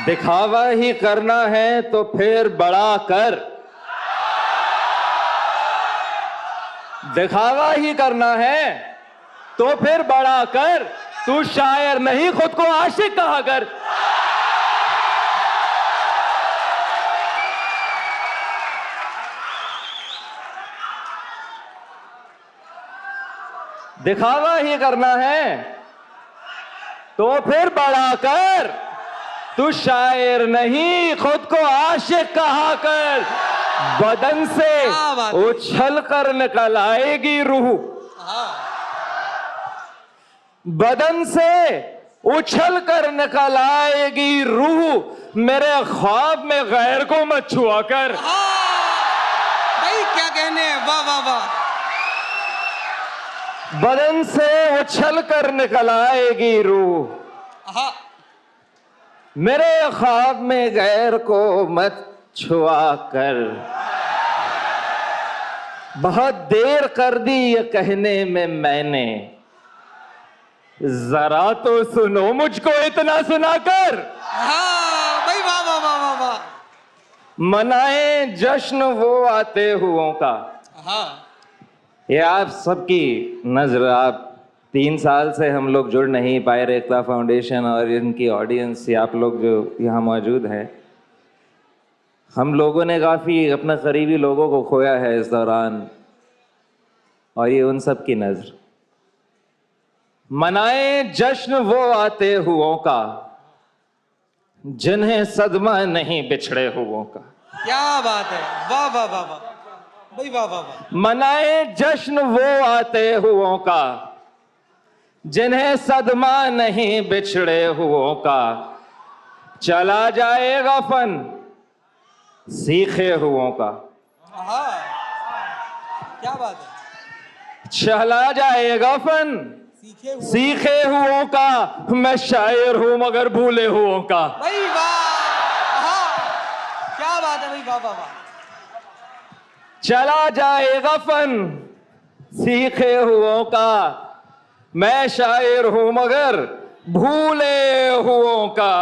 दिखावा ही करना है तो फिर बड़ा कर, दिखावा ही करना है तो फिर बड़ा कर, तू शायर नहीं खुद को आशिक कहा कर। दिखावा ही करना है तो फिर बड़ा कर, तू शायर नहीं खुद को आशिक कहा कर। बदन से उछल कर निकल आएगी रूह, बदन से उछल कर निकल आएगी रूह, मेरे ख्वाब में गैर को मत छुआ कर। भाई क्या कहने हैं, वाह वाह वाह। बदन से उछल कर निकल आएगी रूह, मेरे ख्वाब में गैर को मत छुआ कर। बहुत देर कर दी ये कहने में मैंने, जरा तो सुनो मुझको इतना सुनाकर। भाई वाह वाह वाह वाह वाह। मनाए जश्न वो आते हुओं का। ये आप सबकी नजर, आप 3 साल से हम लोग जुड़ नहीं पाए, रेखता फाउंडेशन और इनकी ऑडियंस, आप लोग जो यहाँ मौजूद हैं, हम लोगों ने काफ़ी अपने करीबी लोगों को खोया है इस दौरान, और ये उन सब की नजर। मनाए जश्न वो आते हुओं का जिन्हें सदमा नहीं बिछड़े हुओं का। क्या बात है, वाह वाह वाह वाह भाई वाह वाह वाह। मनाए जश्न वो आते हुओं का जिन्हें सदमा नहीं बिछड़े हुओं का। चला जाएगा फन सीखे हुओं का। क्या बात है। चला जाएगा फन सीखे हुओं का, मैं शायर हूं मगर भूले हुओं का। भाई वाह, क्या बात है भाई, वाह वाह वाह। चला जाएगा फन सीखे हुओं का, मैं शायर हूं मगर भूले हुओं का।